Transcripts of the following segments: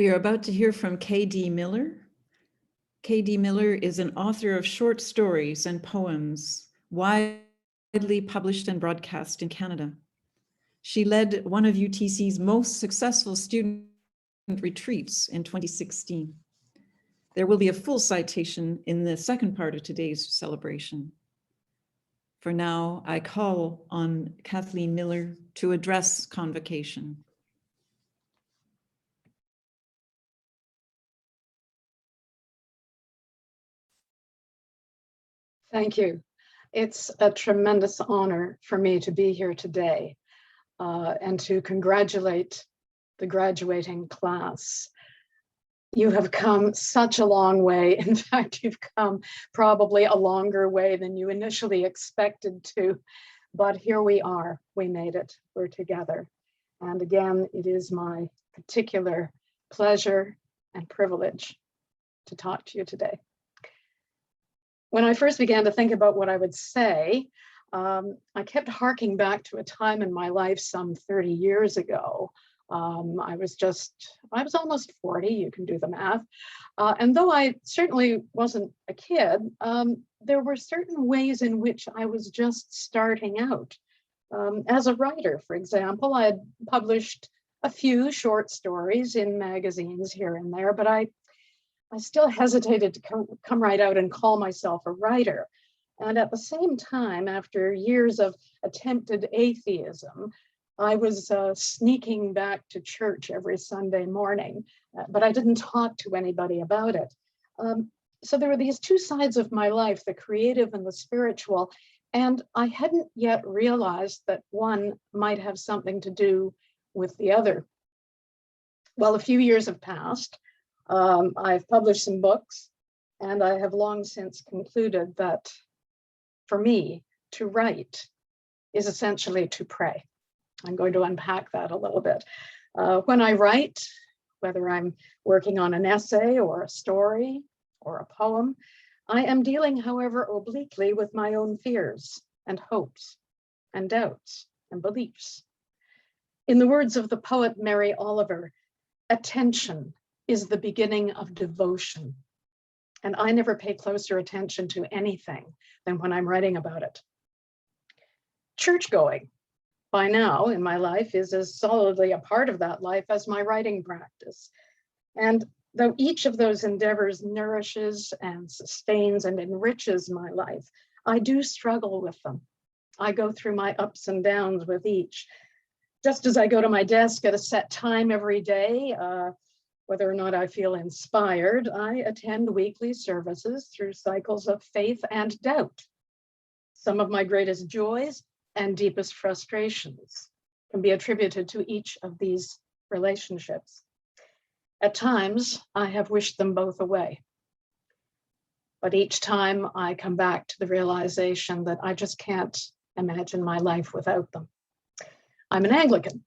We are about to hear from K.D. Miller. K.D. Miller is an author of short stories and poems, widely published and broadcast in Canada. She led one of UTC's most successful student retreats in 2016. There will be a full citation in the second part of today's celebration. For now, I call on Kathleen Miller to address Convocation. Thank you. It's a tremendous honor for me to be here today and to congratulate the graduating class. You have come such a long way. In fact, you've come probably a longer way than you initially expected to, but here we are. We made it. We're together. And again, it is my particular pleasure and privilege to talk to you today. When I first began to think about what I would say, I kept harking back to a time in my life some 30 years ago. I was almost 40, you can do the math. And though I certainly wasn't a kid, there were certain ways in which I was just starting out. As a writer, for example, I had published a few short stories in magazines here and there, but I still hesitated to come right out and call myself a writer. And at the same time, after years of attempted atheism, I was sneaking back to church every Sunday morning, but I didn't talk to anybody about it. So there were these two sides of my life, the creative and the spiritual, and I hadn't yet realized that one might have something to do with the other. Well, a few years have passed. I've published some books, and I have long since concluded that for me, to write is essentially to pray. I'm going to unpack that a little bit. When I write, whether I'm working on an essay or a story or a poem, I am dealing, however, obliquely with my own fears and hopes and doubts and beliefs. In the words of the poet Mary Oliver, attention is the beginning of devotion. And I never pay closer attention to anything than when I'm writing about it. Church going, by now in my life, is as solidly a part of that life as my writing practice. And though each of those endeavors nourishes and sustains and enriches my life, I do struggle with them. I go through my ups and downs with each. Just as I go to my desk at a set time every day, whether or not I feel inspired, I attend weekly services through cycles of faith and doubt. Some of my greatest joys and deepest frustrations can be attributed to each of these relationships. At times, I have wished them both away. But each time I come back to the realization that I just can't imagine my life without them. I'm an Anglican.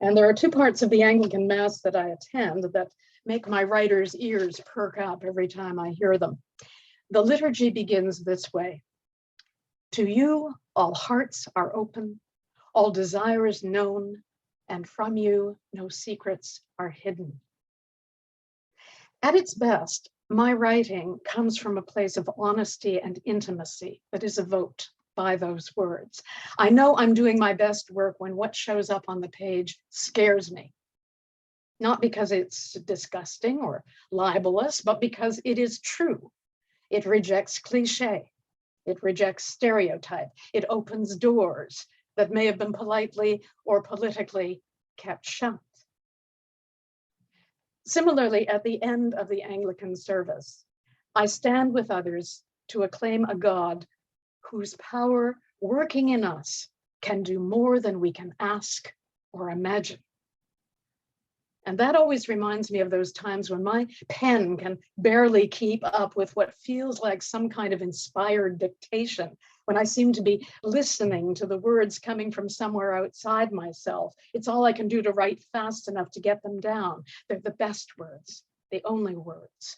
And there are two parts of the Anglican Mass that I attend that make my writer's ears perk up every time I hear them. The liturgy begins this way. To you, all hearts are open, all desires known, and from you, no secrets are hidden. At its best, my writing comes from a place of honesty and intimacy that is evoked by those words. I know I'm doing my best work when what shows up on the page scares me. Not because it's disgusting or libelous, but because it is true. It rejects cliche. It rejects stereotype. It opens doors that may have been politely or politically kept shut. Similarly, at the end of the Anglican service, I stand with others to acclaim a God whose power working in us can do more than we can ask or imagine. And that always reminds me of those times when my pen can barely keep up with what feels like some kind of inspired dictation, when I seem to be listening to the words coming from somewhere outside myself. It's all I can do to write fast enough to get them down. They're the best words, the only words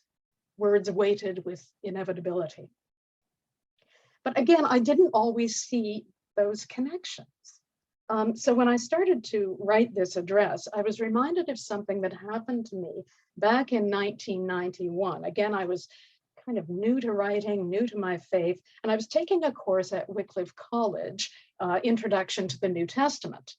weighted with inevitability. But again, I didn't always see those connections. So when I started to write this address, I was reminded of something that happened to me back in 1991. Again, I was kind of new to writing, new to my faith, and I was taking a course at Wycliffe College, Introduction to the New Testament.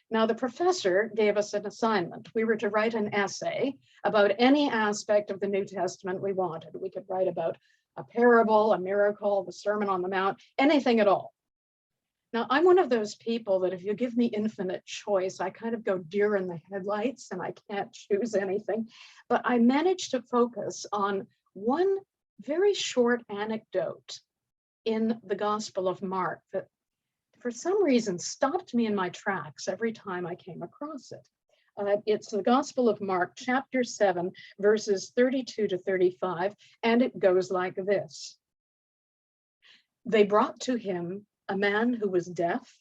Now, the professor gave us an assignment. We were to write an essay about any aspect of the New Testament we wanted. We could write about a parable, a miracle, the Sermon on the Mount, anything at all. Now, I'm one of those people that if you give me infinite choice, I kind of go deer in the headlights and I can't choose anything. But I managed to focus on one very short anecdote in the Gospel of Mark that for some reason stopped me in my tracks every time I came across it. It's the Gospel of Mark, chapter 7, verses 32 to 35, and it goes like this. They brought to him a man who was deaf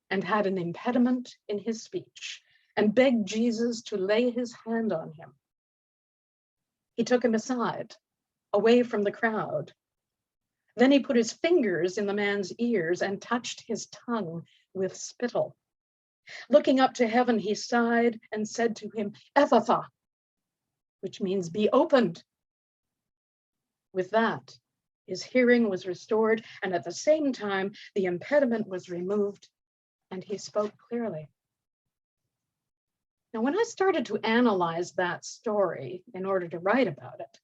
and had an impediment in his speech, and begged Jesus to lay his hand on him. He took him aside, away from the crowd. Then he put his fingers in the man's ears and touched his tongue with spittle. Looking up to heaven, he sighed and said to him, Ephphatha, which means be opened. With that, his hearing was restored, and at the same time, the impediment was removed, and he spoke clearly. Now, when I started to analyze that story in order to write about it,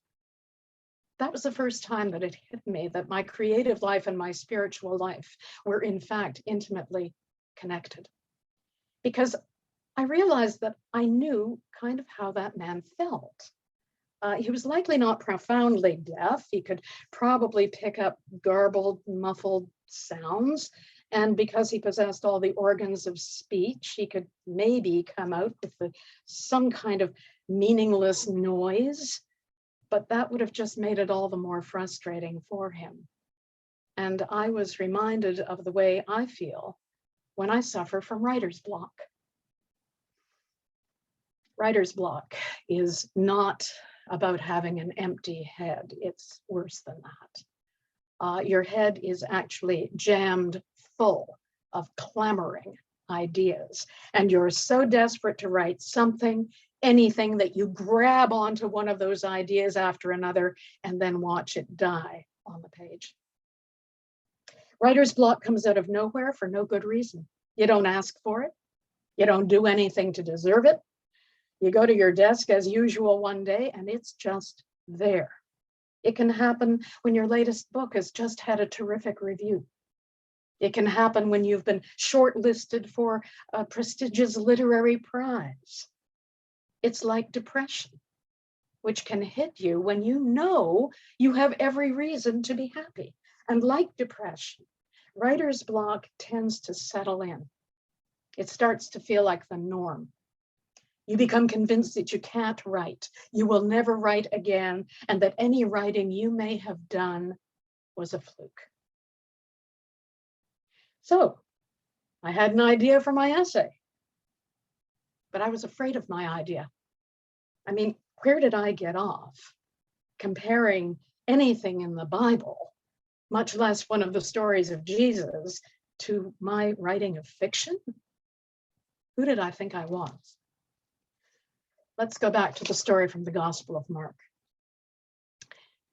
that was the first time that it hit me that my creative life and my spiritual life were in fact intimately connected. Because I realized that I knew kind of how that man felt. He was likely not profoundly deaf. He could probably pick up garbled, muffled sounds. And because he possessed all the organs of speech, he could maybe come out with some kind of meaningless noise. But that would have just made it all the more frustrating for him. And I was reminded of the way I feel when I suffer from writer's block. Writer's block is not about having an empty head. It's worse than that. Your head is actually jammed full of clamoring ideas, and you're so desperate to write something, anything, that you grab onto one of those ideas after another and then watch it die on the page. Writer's block comes out of nowhere for no good reason. You don't ask for it. You don't do anything to deserve it. You go to your desk as usual one day and it's just there. It can happen when your latest book has just had a terrific review. It can happen when you've been shortlisted for a prestigious literary prize. It's like depression, which can hit you when you know you have every reason to be happy. And like depression, writer's block tends to settle in. It starts to feel like the norm. You become convinced that you can't write, you will never write again, and that any writing you may have done was a fluke. So I had an idea for my essay, but I was afraid of my idea. I mean, where did I get off comparing anything in the Bible, much less one of the stories of Jesus, to my writing of fiction? Who did I think I was? Let's go back to the story from the Gospel of Mark.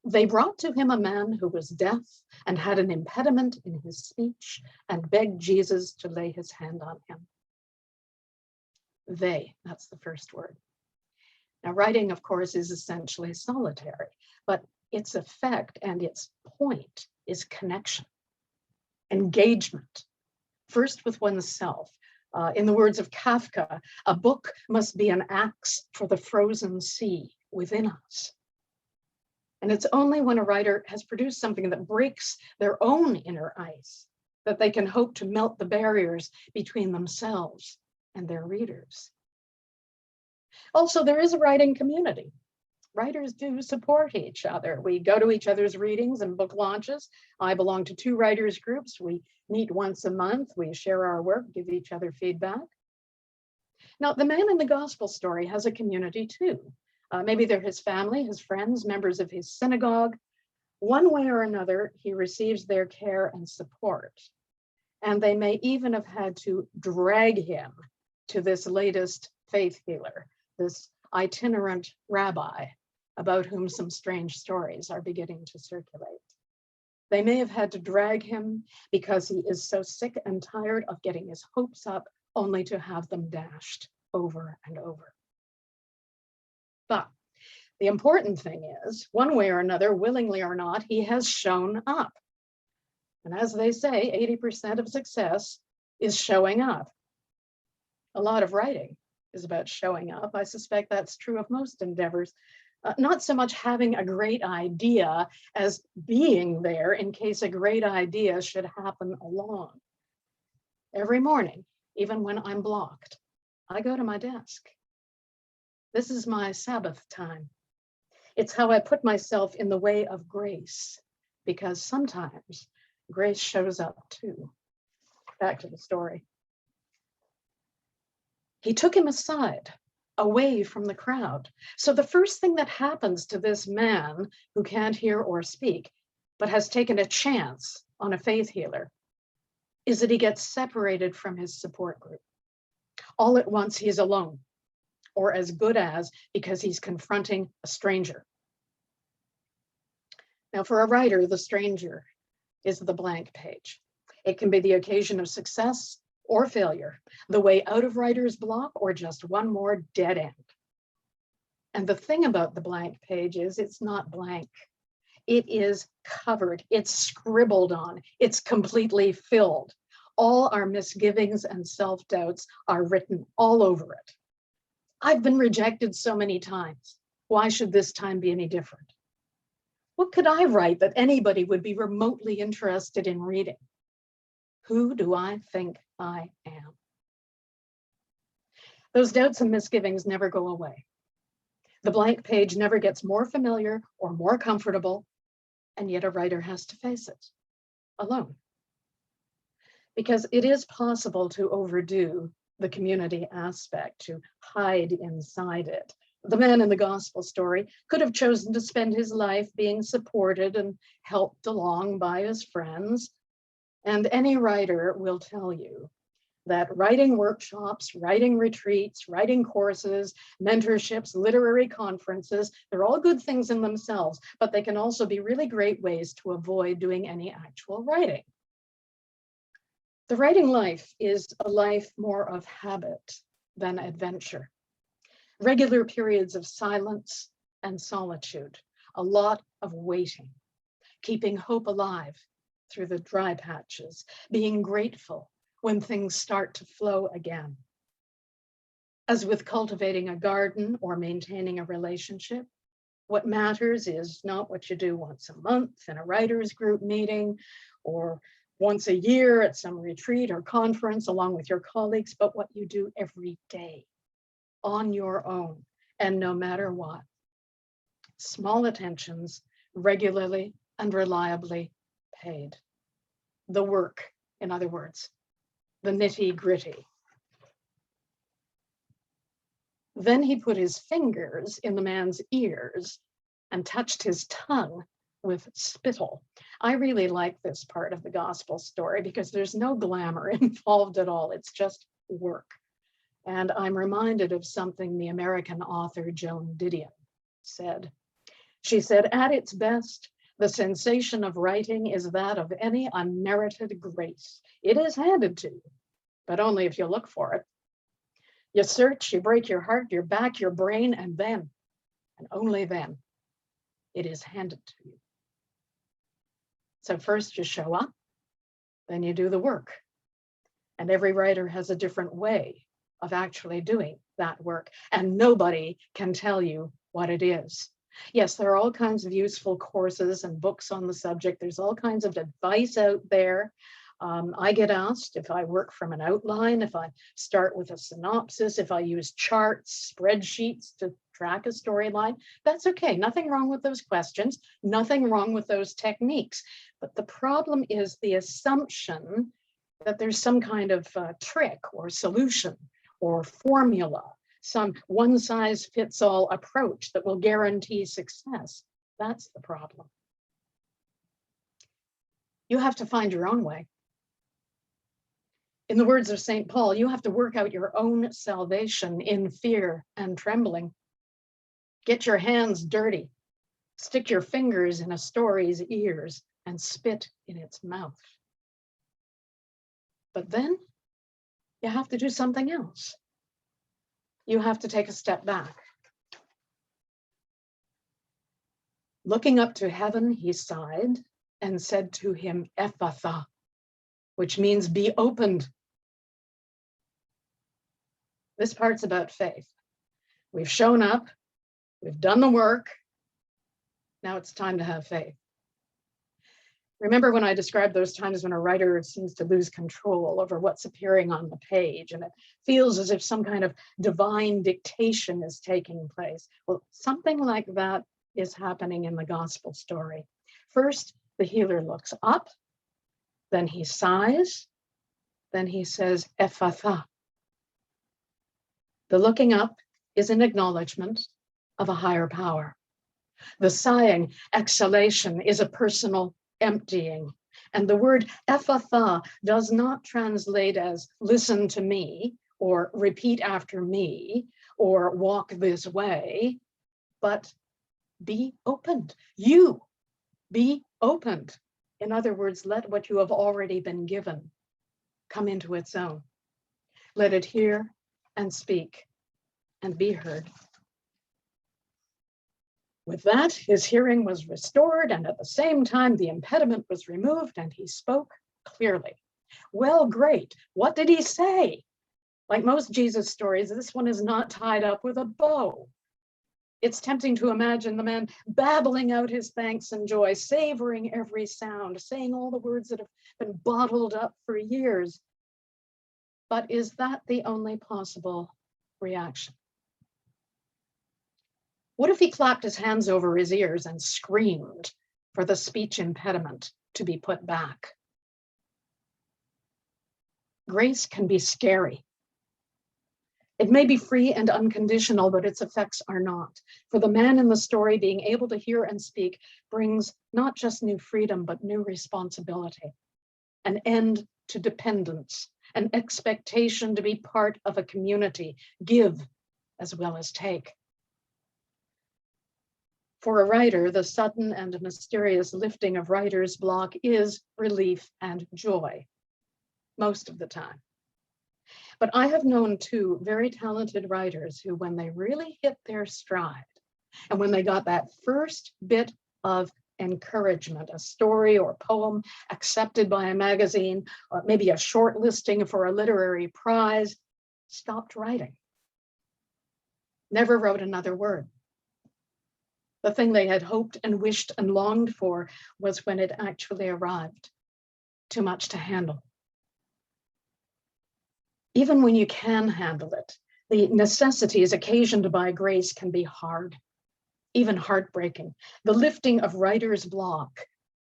They brought to him a man who was deaf and had an impediment in his speech and begged Jesus to lay his hand on him. They, that's the first word. Now, writing, of course, is essentially solitary, but its effect and its point is connection, engagement, first with oneself. In the words of Kafka, a book must be an axe for the frozen sea within us. And it's only when a writer has produced something that breaks their own inner ice that they can hope to melt the barriers between themselves and their readers. Also, there is a writing community. Writers do support each other. We go to each other's readings and book launches. I belong to 2 writers groups. We meet once a month. We share our work, give each other feedback. Now, the man in the gospel story has a community too. Maybe they're his family, his friends, members of his synagogue. One way or another, he receives their care and support. And they may even have had to drag him to this latest faith healer, this itinerant rabbi about whom some strange stories are beginning to circulate. They may have had to drag him because he is so sick and tired of getting his hopes up only to have them dashed over and over. But the important thing is, one way or another, willingly or not, he has shown up. And as they say, 80% of success is showing up. A lot of writing is about showing up. I suspect that's true of most endeavors. Not so much having a great idea as being there in case a great idea should happen along. Every morning, even when I'm blocked, I go to my desk. This is my Sabbath time. It's how I put myself in the way of grace, because sometimes grace shows up too. Back to the story. He took him aside, away from the crowd. So the first thing that happens to this man who can't hear or speak, but has taken a chance on a faith healer, is that he gets separated from his support group. All at once, he's alone, or as good as, because he's confronting a stranger. Now, for a writer, the stranger is the blank page. It can be the occasion of success or failure, the way out of writer's block, or just one more dead end. And the thing about the blank page is it's not blank. It is covered, it's scribbled on, it's completely filled. All our misgivings and self-doubts are written all over it. I've been rejected so many times. Why should this time be any different? What could I write that anybody would be remotely interested in reading? Who do I think I am? Those doubts and misgivings never go away. The blank page never gets more familiar or more comfortable, and yet a writer has to face it alone. Because it is possible to overdo the community aspect, to hide inside it. The man in the gospel story could have chosen to spend his life being supported and helped along by his friends. And any writer will tell you that writing workshops, writing retreats, writing courses, mentorships, literary conferences, they're all good things in themselves, but they can also be really great ways to avoid doing any actual writing. The writing life is a life more of habit than adventure. Regular periods of silence and solitude, a lot of waiting, keeping hope alive through the dry patches, being grateful when things start to flow again. As with cultivating a garden or maintaining a relationship, what matters is not what you do once a month in a writers group meeting or once a year at some retreat or conference along with your colleagues, but what you do every day on your own and no matter what. Small attentions, regularly and reliably paid. The work, in other words, the nitty-gritty. Then he put his fingers in the man's ears and touched his tongue with spittle. I really like this part of the gospel story because there's no glamour involved at all. It's just work. And I'm reminded of something the American author Joan Didion said. She said, at its best, the sensation of writing is that of any unmerited grace. It is handed to you, but only if you look for it. You search, you break your heart, your back, your brain, and then, and only then, it is handed to you. So first you show up, then you do the work. And every writer has a different way of actually doing that work. And nobody can tell you what it is. Yes, there are all kinds of useful courses and books on the subject. There's all kinds of advice out there. I get asked if I work from an outline, if I start with a synopsis, if I use charts, spreadsheets to track a storyline. That's okay. Nothing wrong with those questions. Nothing wrong with those techniques. But the problem is the assumption that there's some kind of trick or solution or formula, some one-size-fits-all approach that will guarantee success. That's the problem. You have to find your own way. In the words of St. Paul, you have to work out your own salvation in fear and trembling. Get your hands dirty. Stick your fingers in a story's ears and spit in its mouth. But then you have to do something else. You have to take a step back. Looking up to heaven, he sighed and said to him, Ephatha, which means be opened. This part's about faith. We've shown up, we've done the work. Now it's time to have faith. Remember when I described those times when a writer seems to lose control over what's appearing on the page and it feels as if some kind of divine dictation is taking place? Well, something like that is happening in the gospel story. First, the healer looks up, then he sighs, then he says, Ephatha. The looking up is an acknowledgement of a higher power. The sighing, exhalation, is a personal emptying. And the word Ephatha does not translate as listen to me, or repeat after me, or walk this way, but be opened. You be opened. In other words, let what you have already been given come into its own. Let it hear and speak and be heard. With that, his hearing was restored, and at the same time, the impediment was removed, and he spoke clearly. Well, great. What did he say? Like most Jesus stories, this one is not tied up with a bow. It's tempting to imagine the man babbling out his thanks and joy, savoring every sound, saying all the words that have been bottled up for years. But is that the only possible reaction? What if he clapped his hands over his ears and screamed for the speech impediment to be put back? Grace can be scary. It may be free and unconditional, but its effects are not. For the man in the story, being able to hear and speak brings not just new freedom, but new responsibility, an end to dependence, an expectation to be part of a community, give as well as take. For a writer, the sudden and mysterious lifting of writer's block is relief and joy, most of the time. But I have known two very talented writers who, when they really hit their stride, and when they got that first bit of encouragement, a story or poem accepted by a magazine, or maybe a short listing for a literary prize, stopped writing. Never wrote another word. The thing they had hoped and wished and longed for was when it actually arrived. Too much to handle. Even when you can handle it, the necessities occasioned by grace can be hard, even heartbreaking. The lifting of writer's block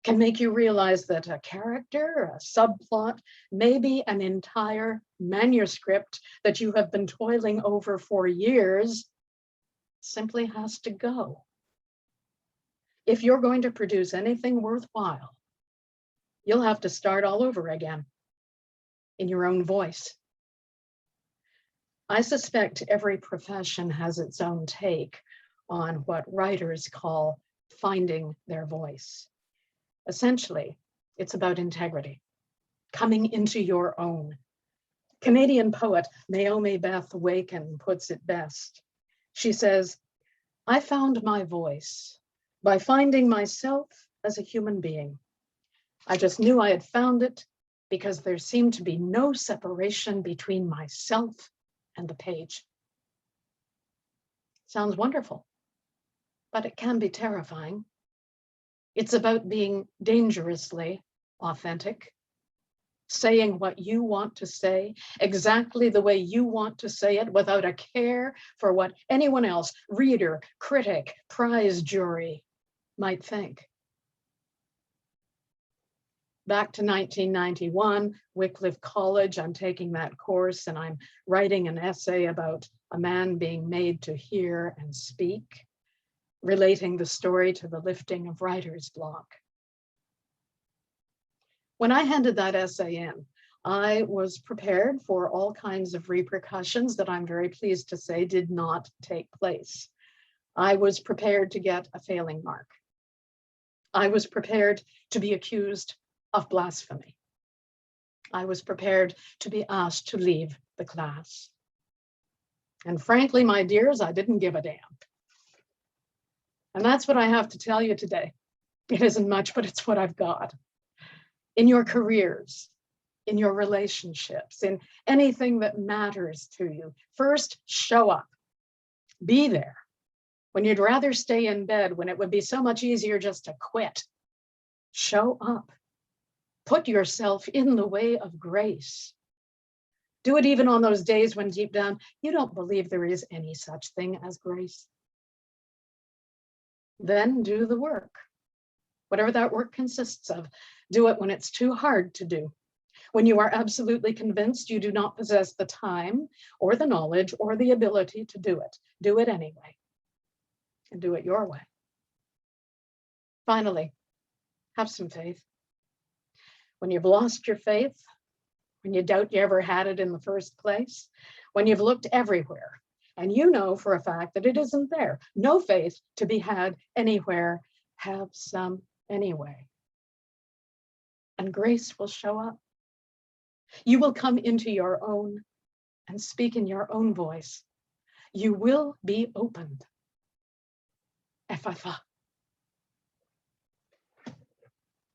can make you realize that a character, a subplot, maybe an entire manuscript that you have been toiling over for years simply has to go. If you're going to produce anything worthwhile, you'll have to start all over again in your own voice. I suspect every profession has its own take on what writers call finding their voice. Essentially, it's about integrity, coming into your own. Canadian poet Naomi Beth Waken puts it best. She says, I found my voice by finding myself as a human being. I just knew I had found it because there seemed to be no separation between myself and the page. Sounds wonderful, but it can be terrifying. It's about being dangerously authentic, saying what you want to say, exactly the way you want to say it, without a care for what anyone else, reader, critic, prize jury, might think. Back to 1991, Wycliffe College, I'm taking that course and I'm writing an essay about a man being made to hear and speak, relating the story to the lifting of writer's block. When I handed that essay in, I was prepared for all kinds of repercussions that I'm very pleased to say did not take place. I was prepared to get a failing mark. I was prepared to be accused of blasphemy. I was prepared to be asked to leave the class. And frankly, my dears, I didn't give a damn. And that's what I have to tell you today. It isn't much, but it's what I've got. In your careers, in your relationships, in anything that matters to you, first, show up. Be there. When you'd rather stay in bed, when it would be so much easier just to quit, show up. Put yourself in the way of grace. Do it even on those days when deep down you don't believe there is any such thing as grace. Then do the work. Whatever that work consists of, do it when it's too hard to do. When you are absolutely convinced you do not possess the time or the knowledge or the ability to do it anyway. And do it your way. Finally, have some faith. When you've lost your faith, when you doubt you ever had it in the first place, when you've looked everywhere and you know for a fact that it isn't there, no faith to be had anywhere, have some anyway. And grace will show up. You will come into your own and speak in your own voice. You will be opened. Ephphatha.